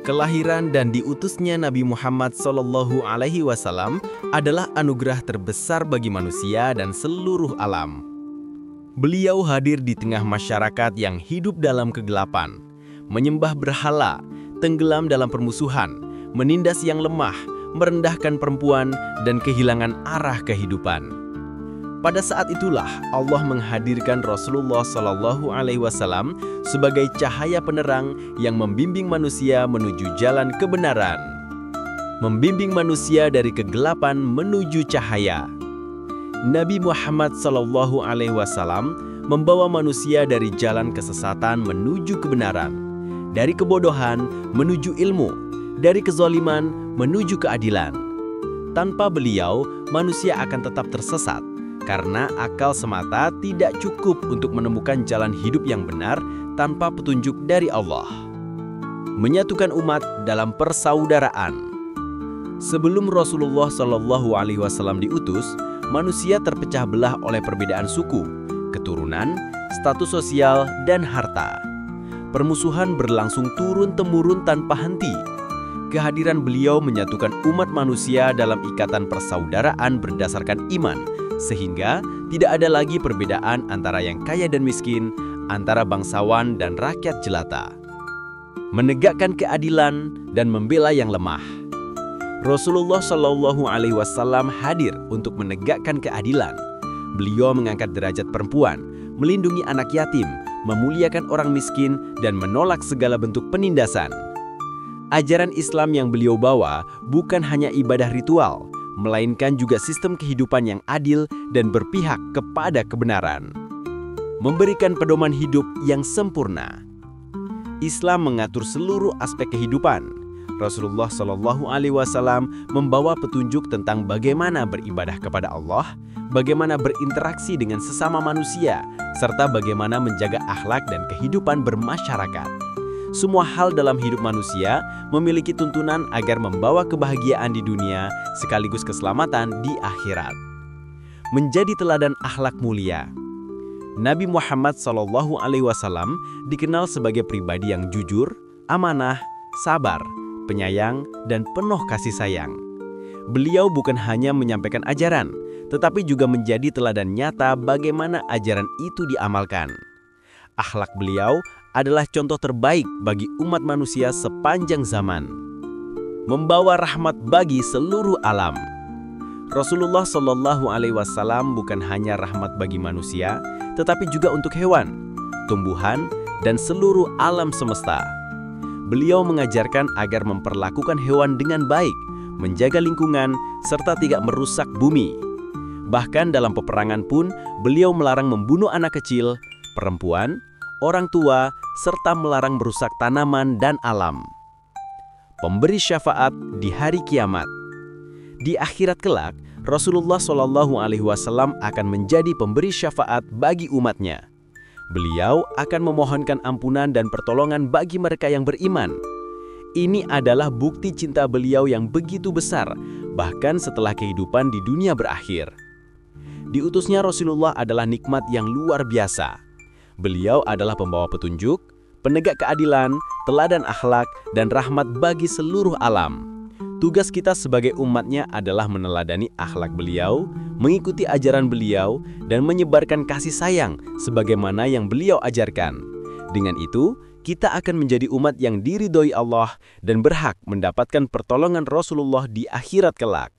Kelahiran dan diutusnya Nabi Muhammad SAW adalah anugerah terbesar bagi manusia dan seluruh alam. Beliau hadir di tengah masyarakat yang hidup dalam kegelapan, menyembah berhala, tenggelam dalam permusuhan, menindas yang lemah, merendahkan perempuan, dan kehilangan arah kehidupan. Pada saat itulah Allah menghadirkan Rasulullah SAW sebagai cahaya penerang yang membimbing manusia menuju jalan kebenaran. Membimbing manusia dari kegelapan menuju cahaya. Nabi Muhammad SAW membawa manusia dari jalan kesesatan menuju kebenaran, dari kebodohan menuju ilmu, dari kezaliman menuju keadilan. Tanpa beliau, manusia akan tetap tersesat, karena akal semata tidak cukup untuk menemukan jalan hidup yang benar tanpa petunjuk dari Allah. Menyatukan umat dalam persaudaraan. Sebelum Rasulullah SAW diutus, manusia terpecah belah oleh perbedaan suku, keturunan, status sosial, dan harta. Permusuhan berlangsung turun-temurun tanpa henti. Kehadiran beliau menyatukan umat manusia dalam ikatan persaudaraan berdasarkan iman, sehingga tidak ada lagi perbedaan antara yang kaya dan miskin, antara bangsawan dan rakyat jelata. Menegakkan keadilan dan membela yang lemah. Rasulullah SAW hadir untuk menegakkan keadilan. Beliau mengangkat derajat perempuan, melindungi anak yatim, memuliakan orang miskin, dan menolak segala bentuk penindasan. Ajaran Islam yang beliau bawa bukan hanya ibadah ritual, melainkan juga sistem kehidupan yang adil dan berpihak kepada kebenaran. Memberikan pedoman hidup yang sempurna. Islam mengatur seluruh aspek kehidupan. Rasulullah SAW membawa petunjuk tentang bagaimana beribadah kepada Allah, bagaimana berinteraksi dengan sesama manusia, serta bagaimana menjaga akhlak dan kehidupan bermasyarakat. Semua hal dalam hidup manusia memiliki tuntunan agar membawa kebahagiaan di dunia sekaligus keselamatan di akhirat. Menjadi teladan akhlak mulia. Nabi Muhammad SAW dikenal sebagai pribadi yang jujur, amanah, sabar, penyayang, dan penuh kasih sayang. Beliau bukan hanya menyampaikan ajaran, tetapi juga menjadi teladan nyata bagaimana ajaran itu diamalkan. Akhlak beliau adalah contoh terbaik bagi umat manusia sepanjang zaman. Membawa rahmat bagi seluruh alam. Rasulullah SAW bukan hanya rahmat bagi manusia, tetapi juga untuk hewan, tumbuhan, dan seluruh alam semesta. Beliau mengajarkan agar memperlakukan hewan dengan baik, menjaga lingkungan, serta tidak merusak bumi. Bahkan dalam peperangan pun, beliau melarang membunuh anak kecil, perempuan, orang tua, serta melarang merusak tanaman dan alam. Pemberi syafaat di hari kiamat. Di akhirat kelak, Rasulullah SAW akan menjadi pemberi syafaat bagi umatnya. Beliau akan memohonkan ampunan dan pertolongan bagi mereka yang beriman. Ini adalah bukti cinta beliau yang begitu besar, bahkan setelah kehidupan di dunia berakhir. Diutusnya Rasulullah adalah nikmat yang luar biasa. Beliau adalah pembawa petunjuk, penegak keadilan, teladan akhlak, dan rahmat bagi seluruh alam. Tugas kita sebagai umatnya adalah meneladani akhlak beliau, mengikuti ajaran beliau, dan menyebarkan kasih sayang sebagaimana yang beliau ajarkan. Dengan itu, kita akan menjadi umat yang diridhoi Allah dan berhak mendapatkan pertolongan Rasulullah di akhirat kelak.